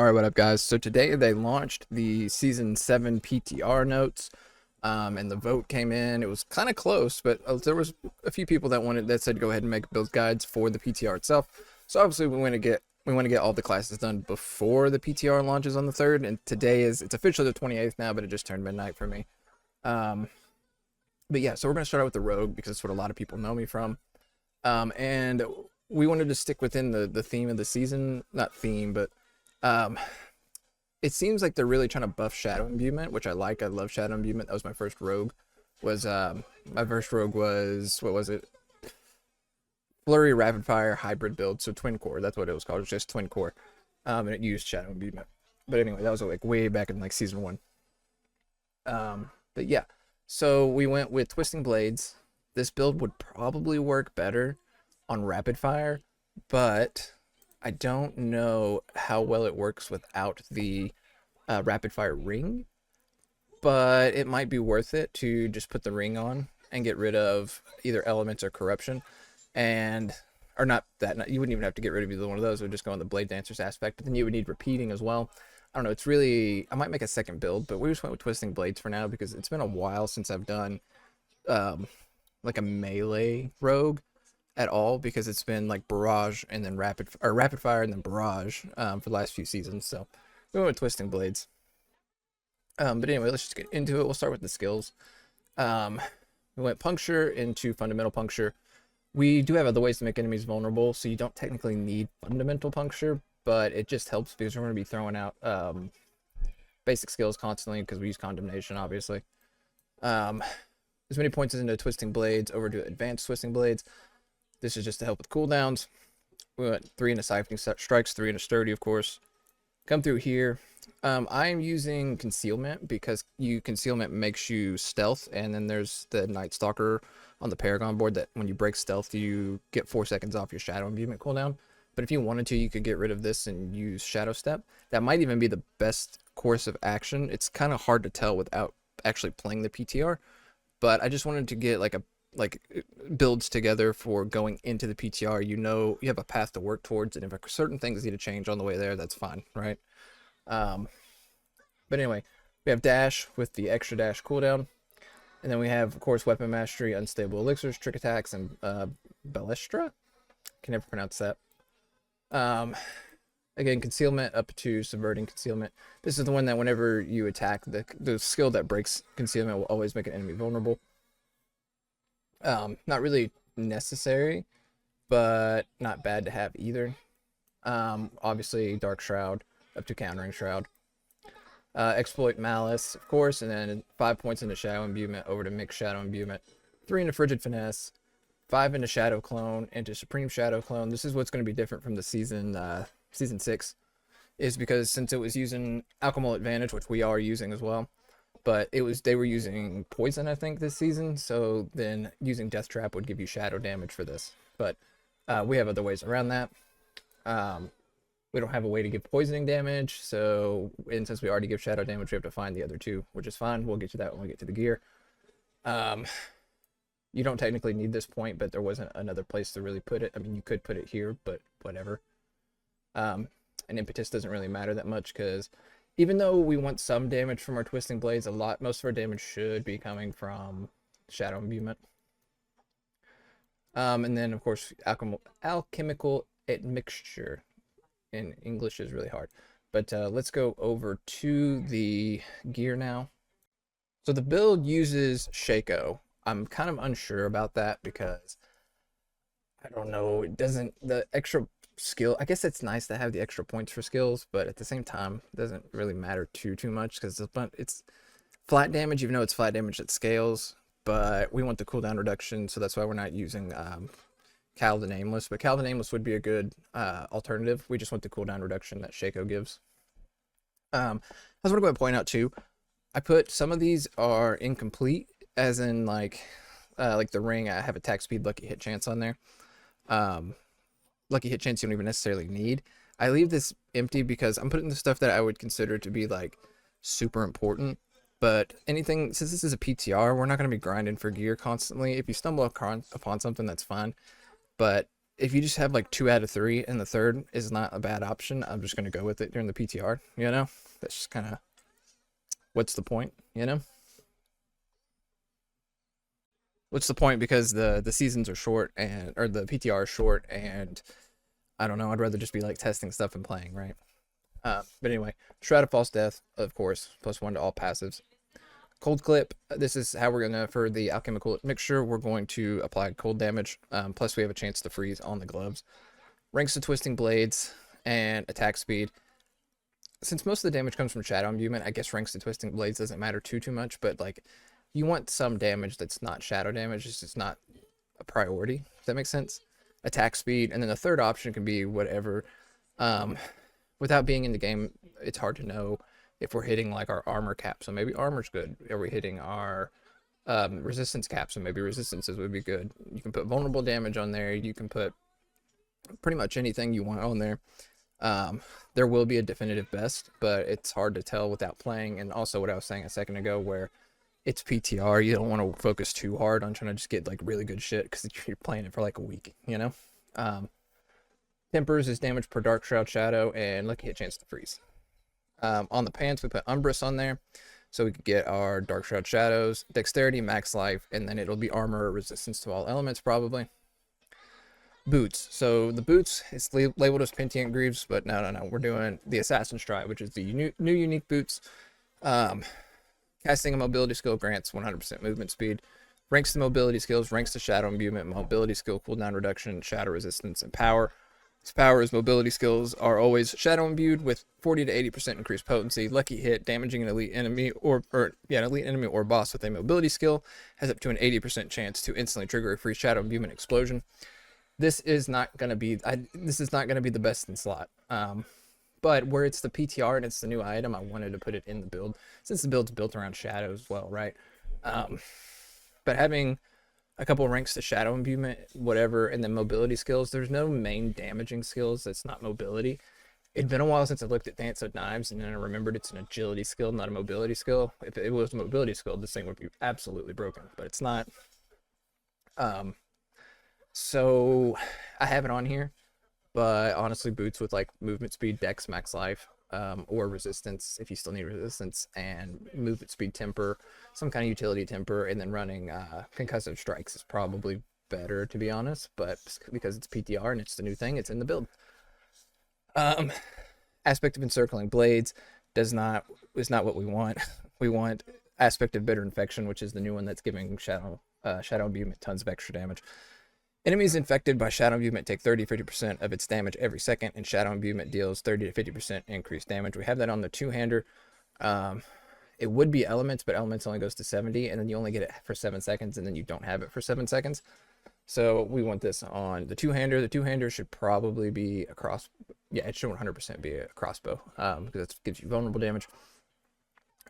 All right, what up, guys? So today they launched the Season 7 PTR notes, and the vote came in. It was kind of close, but there was a few people that said go ahead and make build guides for the PTR itself. So obviously we want to get all the classes done before the PTR launches on the 3rd, and it's officially the 28th now, but it just turned midnight for me. Um, but yeah, so we're gonna start out with the Rogue because it's what a lot of people know me from. And we wanted to stick within the theme of the season, not theme, but um, it seems like they're really trying to buff Shadow Imbuement, which I like. I love Shadow Imbuement. That was my first rogue. My first rogue was, what was it? Flurry Rapid Fire hybrid build, so twin core. That's what it was called. It was just twin core, and it used Shadow Imbuement. But anyway, that was like way back in like season 1. But yeah, so we went with Twisting Blades. This build would probably work better on Rapid Fire, but I don't know how well it works without the Rapid Fire ring. But it might be worth it to just put the ring on and get rid of either elements or corruption, and or not that not, you wouldn't even have to get rid of either one of those. It would just go on the Blade Dancers aspect, but then you would need repeating as well. I don't know. It's really, I might make a second build, but we just went with Twisting Blades for now because it's been a while since I've done um, like a melee rogue at all, because it's been like barrage and then rapid fire and then barrage for the last few seasons. So we went with Twisting Blades. But anyway, let's just get into it. We'll start with the skills. Um, we went puncture into fundamental puncture. We do have other ways to make enemies vulnerable, so you don't technically need fundamental puncture, but it just helps because we're going to be throwing out basic skills constantly because we use condemnation, obviously. As many points as into Twisting Blades over to advanced Twisting Blades. This is just to help with cooldowns. We went 3 into Siphoning Strikes, 3 into Sturdy, of course. Come through here. I'm using Concealment because Concealment makes you stealth, and then there's the Night Stalker on the Paragon board that when you break stealth, you get 4 seconds off your Shadow Imbuement cooldown. But if you wanted to, you could get rid of this and use Shadow Step. That might even be the best course of action. It's kind of hard to tell without actually playing the PTR, but I just wanted to get like builds together for going into the PTR. You have a path to work towards, and if certain things need to change on the way there, that's fine, right? But anyway, we have dash with the extra dash cooldown, and then we have, of course, weapon mastery, unstable elixirs, trick attacks, and balestra. Can never pronounce that. Again, concealment up to subverting concealment. This is the one that whenever you attack, the skill that breaks concealment will always make an enemy vulnerable. Not really necessary, but not bad to have either. Obviously, Dark Shroud up to countering Shroud. Exploit Malice, of course, and then 5 points into Shadow Imbuement over to Mixed Shadow Imbuement. 3 into Frigid Finesse. 5 into Shadow Clone, into Supreme Shadow Clone. This is what's going to be different from the season 6, is because since it was using Alchemical Advantage, which we are using as well, but they were using poison, I think, this season, so then using Death Trap would give you shadow damage for this. But we have other ways around that. We don't have a way to give poisoning damage, and since we already give shadow damage, we have to find the other 2, which is fine. We'll get to that when we get to the gear. You don't technically need this point, but there wasn't another place to really put it. I mean, you could put it here, but whatever. And impetus doesn't really matter that much because even though we want some damage from our Twisting Blades, most of our damage should be coming from Shadow Imbuement. And then, of course, Alchemical Admixture. In English is really hard. But let's go over to the gear now. So the build uses Shaco. I'm kind of unsure about that because I don't know. The extra skill, I guess it's nice to have the extra points for skills, but at the same time, it doesn't really matter too much because it's flat damage, even though it's flat damage that scales, but we want the cooldown reduction, so that's why we're not using Cal the Nameless, but Cal the Nameless would be a good alternative. We just want the cooldown reduction that Shaco gives. I was going to go ahead and point out too, I put some of these are incomplete, as in like the ring. I have attack speed, lucky hit chance on there. Lucky hit chance you don't even necessarily need. I leave this empty because I'm putting the stuff that I would consider to be like super important. But anything, since this is a PTR, we're not going to be grinding for gear constantly. If you stumble upon something, that's fine. But if you just have like 2 out of 3 and the third is not a bad option, I'm just gonna go with it during the PTR. You know, that's just kind of what's the point? You know, what's the point? Because the seasons are short and or the PTR is short, and I don't know. I'd rather just be like testing stuff and playing, right? But anyway, Shroud of False Death, of course, +1 to all passives. Cold Clip, this is how we're gonna, for the alchemical mixture, we're going to apply cold damage. Plus we have a chance to freeze on the gloves. Ranks to Twisting Blades and attack speed. Since most of the damage comes from Shadow Imbuement, I guess ranks to Twisting Blades doesn't matter too much, but like you want some damage that's not shadow damage, it's just not a priority. Does that make sense? Attack speed, and then the third option can be whatever. Without being in the game, it's hard to know if we're hitting like our armor cap, so maybe armor's good. Are we hitting our resistance cap, so maybe resistances would be good. You can put vulnerable damage on there. You can put pretty much anything you want on there. There will be a definitive best, but it's hard to tell without playing. And also what I was saying a second ago, where it's PTR, you don't want to focus too hard on trying to just get like really good shit because you're playing it for like a week, you know? Tempers is damage per Dark Shroud Shadow and lucky hit chance to freeze. On the pants, we put Umbrus on there, so we could get our Dark Shroud Shadows, Dexterity, Max Life, and then it'll be Armor or Resistance to all elements, probably. Boots. So the boots, it's labeled as Pentient Greaves, but no. We're doing the Assassin Stride, which is the new unique boots. Casting a mobility skill grants 100% movement speed. Ranks to mobility skills, ranks to Shadow Imbuement, mobility skill cooldown reduction, shadow resistance, and power. Its powers, mobility skills are always shadow imbued with 40 to 80% increased potency. Lucky hit, damaging an elite enemy an elite enemy or boss with a mobility skill has up to an 80% chance to instantly trigger a free shadow imbuement explosion. This is not gonna be the best in slot. But where it's the PTR and it's the new item, I wanted to put it in the build since the build's built around shadows as well, right? But having a couple ranks to shadow imbuement, whatever, and then mobility skills. There's no main damaging skills that's not mobility. It'd been a while since I looked at Dance of Knives, and then I remembered it's an agility skill, not a mobility skill. If it was a mobility skill, this thing would be absolutely broken, but it's not. So I have it on here, but honestly, boots with like movement speed, dex, max life, or resistance if you still need resistance, and movement speed temper, some kind of utility temper, and then running concussive strikes is probably better, to be honest, but because it's PTR and it's the new thing, it's in the build. Aspect of Encircling Blades is not what we want. We want Aspect of Bitter Infection, which is the new one that's giving Shadow Imbuement tons of extra damage. Enemies infected by Shadow Imbuement take 30-50% of its damage every second, and Shadow Imbuement deals 30-50% increased damage. We have that on the two-hander. It would be Elements, but Elements only goes to 70, and then you only get it for 7 seconds, and then you don't have it for 7 seconds. So we want this on the two-hander. The two-hander should probably be a cross. Yeah, it should 100% be a crossbow, because that gives you vulnerable damage.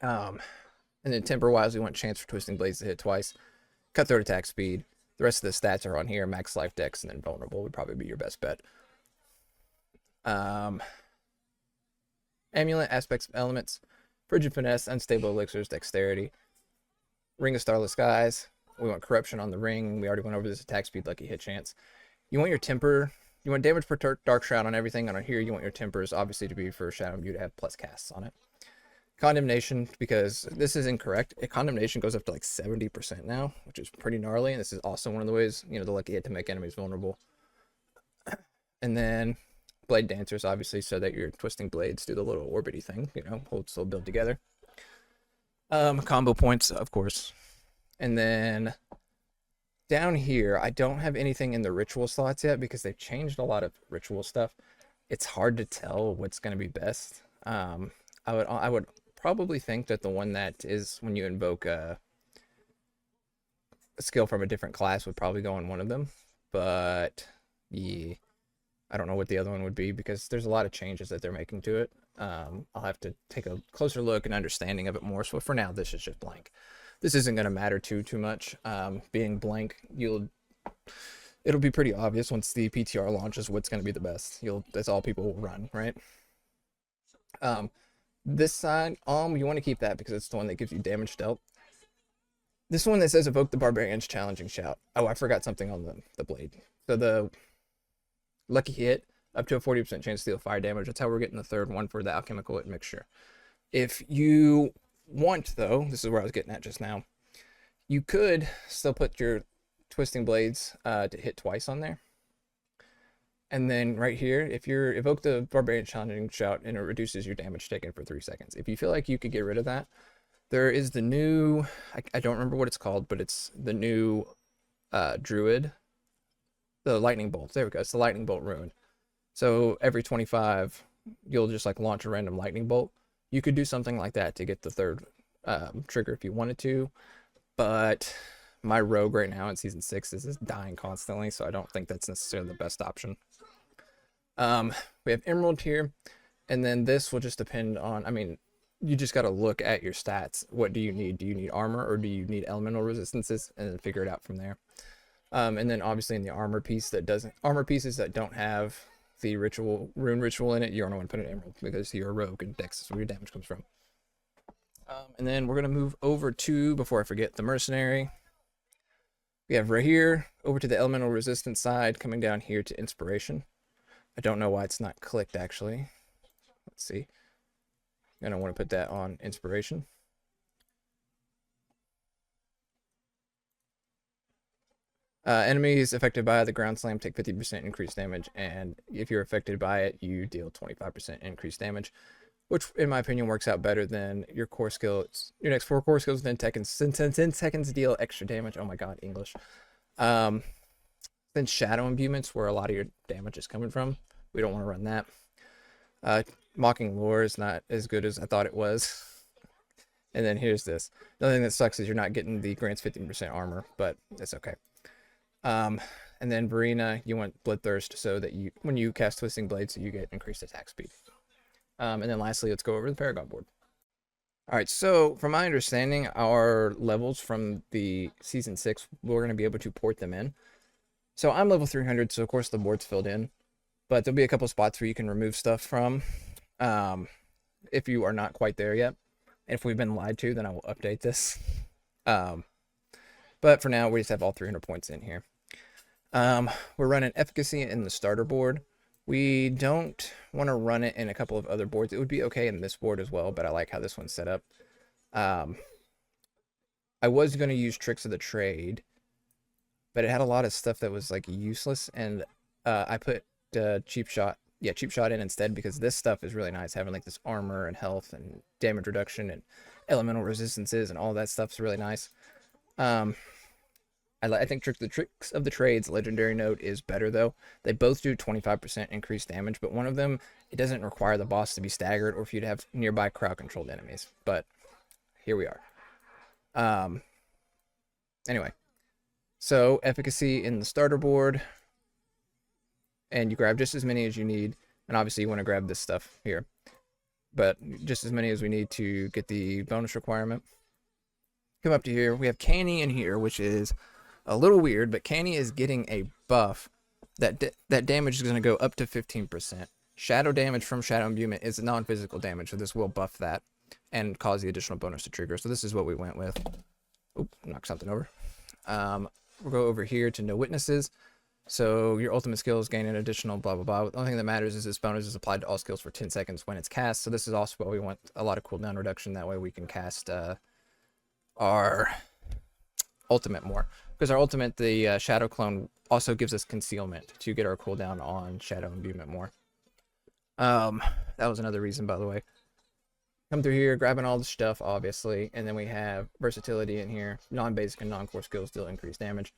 And then temper-wise, we want chance for Twisting Blades to hit twice. Cutthroat attack speed. The rest of the stats are on here. Max life, dex, and then vulnerable would probably be your best bet. Amulet, aspects of elements. Frigid Finesse, unstable elixirs, dexterity. Ring of Starless Skies. We want corruption on the ring. We already went over this. Attack speed, lucky hit chance. You want your temper. You want damage per Dark Shroud on everything. And on here, you want your tempers obviously to be for Shadow Imbue to have plus casts on it. Condemnation, because this is incorrect. Condemnation goes up to like 70% now, which is pretty gnarly. And this is also one of the ways, the lucky hit to make enemies vulnerable. And then Blade Dancers, obviously, so that your twisting blades do the little orbity thing, hold still build together. Combo points, of course. And then down here, I don't have anything in the ritual slots yet because they've changed a lot of ritual stuff. It's hard to tell what's going to be best. I would probably think that the one that is when you invoke a skill from a different class would probably go in one of them, but yeah, I don't know what the other one would be because there's a lot of changes that they're making to it. I'll have to take a closer look and understanding of it more. So for now, this is just blank. This isn't going to matter too much. Being blank, it'll be pretty obvious once the PTR launches what's going to be the best. That's all people will run, right? This side, you want to keep that because it's the one that gives you damage dealt. This one that says evoke the Barbarian's challenging shout. Oh, I forgot something on the blade. So lucky hit, up to a 40% chance to deal fire damage. That's how we're getting the third one for the alchemical admixture. If you want, though, this is where I was getting at just now, you could still put your twisting blades to hit twice on there. And then right here, if you're evoke the barbarian challenging shout, and it reduces your damage taken for 3 seconds. If you feel like you could get rid of that, there is the new, I don't remember what it's called, but it's the new druid, the lightning bolt. There we go. It's the lightning bolt rune. So every 25, you'll just like launch a random lightning bolt. You could do something like that to get the third trigger if you wanted to, but my rogue right now in season 6 is just dying constantly, so I don't think that's necessarily the best option. We have emerald here, and then this will just depend on, I mean, you just got to look at your stats. What do you need? Do you need armor, or do you need elemental resistances, and then figure it out from there. And then obviously in the armor pieces that don't have the rune ritual in it, you're going to want to put an emerald, because you're a rogue and dex is where your damage comes from. And then we're going to move over to, before I forget, the mercenary. We have right here over to the elemental resistance side, coming down here to inspiration. I don't know why it's not clicked actually. Let's see. I'm going to want to put that on inspiration. Enemies affected by the ground slam take 50% increased damage, and if you're affected by it, you deal 25% increased damage, which in my opinion works out better than your core skills. Your next 4 core skills within 10 seconds deal extra damage. Oh my god, English. Then shadow imbuements, where a lot of your damage is coming from. We don't want to run that. Mocking lore is not as good as I thought it was. And then here's this. The thing that sucks is you're not getting the grants 15% armor, but it's okay. And then Verena, you want Bloodthirst, so that you, when you cast Twisting Blades, you get increased attack speed. And then lastly, let's go over the Paragon board. Alright, so from my understanding, our levels from the Season 6, we're going to be able to port them in. So I'm level 300, so of course the board's filled in. But there'll be a couple spots where you can remove stuff from, if you are not quite there yet. And if we've been lied to, then I will update this. But for now, we just have all 300 points in here. We're running efficacy in the starter board. We don't want to run it in a couple of other boards. It would be okay in this board as well, but I like how this one's set up. I was going to use Tricks of the Trade, but it had a lot of stuff that was like useless, and I put Cheap Shot in instead, because this stuff is really nice, having like this armor and health and damage reduction and elemental resistances and all that stuff's really nice. I think Tricks of the Trade's legendary note is better though. They both do 25% increased damage, but one of them, it doesn't require the boss to be staggered or for you to have nearby crowd controlled enemies. But here we are. Anyway, so efficacy in the starter board, and you grab just as many as you need, and obviously you want to grab this stuff here, but just as many as we need to get the bonus requirement. Come up to here, we have Canny in here, which is a little weird, but Canny is getting a buff that damage is going to go up to 15%. Shadow damage from Shadow Imbuement is non-physical damage, so this will buff that and cause the additional bonus to trigger. So this is what we went with. Oop, knock something over. We'll go over here to No Witnesses. So your ultimate skills gain an additional blah blah blah. The only thing that matters is this bonus is applied to all skills for 10 seconds when it's cast. So this is also why we want a lot of cooldown reduction. That way we can cast our ultimate more. Because our ultimate, the Shadow Clone, also gives us concealment to get our cooldown on Shadow Imbuement more. That was another reason, by the way. Come through here, grabbing all the stuff, obviously. And then we have versatility in here. Non-basic and non-core skills still increase damage.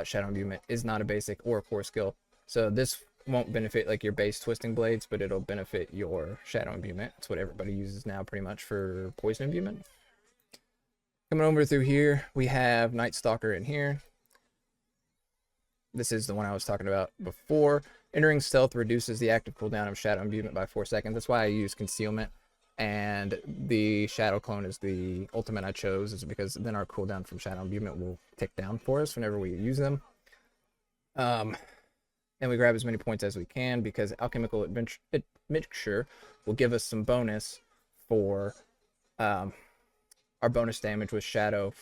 Shadow Imbuement is not a basic or a core skill, so this won't benefit like your base Twisting Blades, but it'll benefit your Shadow Imbuement. That's what everybody uses now pretty much for Poison Imbuement. Coming over through here, we have Night Stalker in here. This is the one I was talking about before. Entering stealth reduces the active cooldown of Shadow Imbuement by 4 seconds. That's why I use concealment, and the Shadow Clone is the ultimate I chose, is because then our cooldown from Shadow Imbuement will tick down for us whenever we use them. And we grab as many points as we can, because Alchemical Admixture will give us some bonus for our bonus damage with Shadow,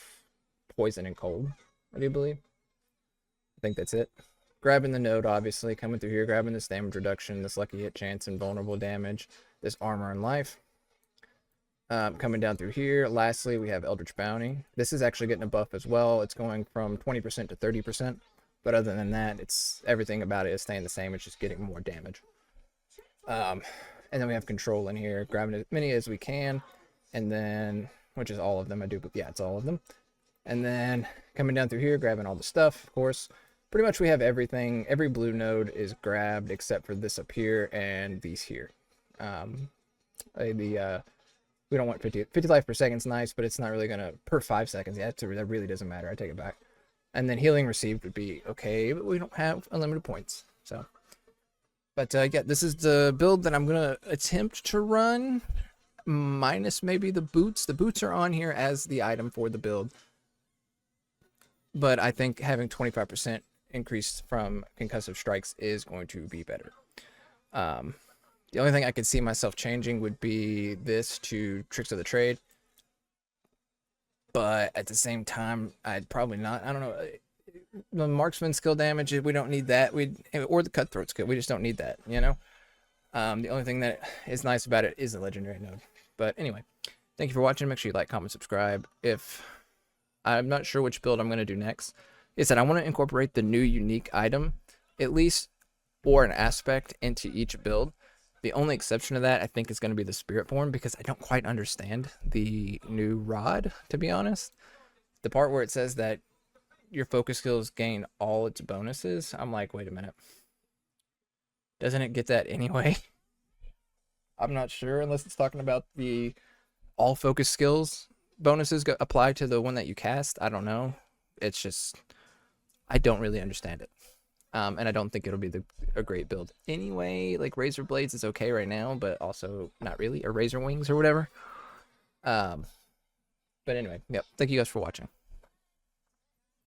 Poison, and Cold, I do believe. I think that's it. grabbing the node, obviously, coming through here, grabbing this damage reduction, this lucky hit chance and vulnerable damage, this armor and life. Coming down through here, lastly, we have Eldritch Bounty. This is actually getting a buff as well. It's going from 20% to 30%, but other than that, it's everything about it is staying the same. It's just getting more damage. And then we have Control in here, grabbing as many as we can, and then, which is all of them, yeah, it's all of them. And then coming down through here, grabbing all the stuff, of course. Pretty much we have everything. Every blue node is grabbed except for this up here and these here. We don't want 50 life per second is nice, but it's not really going to, per 5 seconds. Yeah, that really doesn't matter. I take it back. And then healing received would be okay, but we don't have unlimited points. So, but yeah, this is the build that I'm going to attempt to run, minus maybe the boots. The boots are on here as the item for the build. But I think having 25% increase from concussive strikes is going to be better. The only thing I could see myself changing would be this to Tricks of the Trade. But at the same time, I'd probably not. I don't know. The marksman skill damage, we don't need that. Or the cutthroat skill. We just don't need that, you know? The only thing that is nice about it is the legendary node. But anyway, thank you for watching. Make sure you like, comment, subscribe. If I'm not sure which build I'm going to do next, is that I want to incorporate the new unique item, at least, or an aspect into each build. The only exception to that, I think, is going to be the Spirit Form, because I don't quite understand the new rod, to be honest. The part where it says that your focus skills gain all its bonuses, I'm like, wait a minute. Doesn't it get that anyway? I'm not sure, unless it's talking about the all focus skills bonuses apply to the one that you cast. I don't know. It's just, I don't really understand it. And I don't think it'll be a great build anyway. Like Razor Blades is okay right now, but also not really, or Razor Wings or whatever. But anyway, yep. Thank you guys for watching.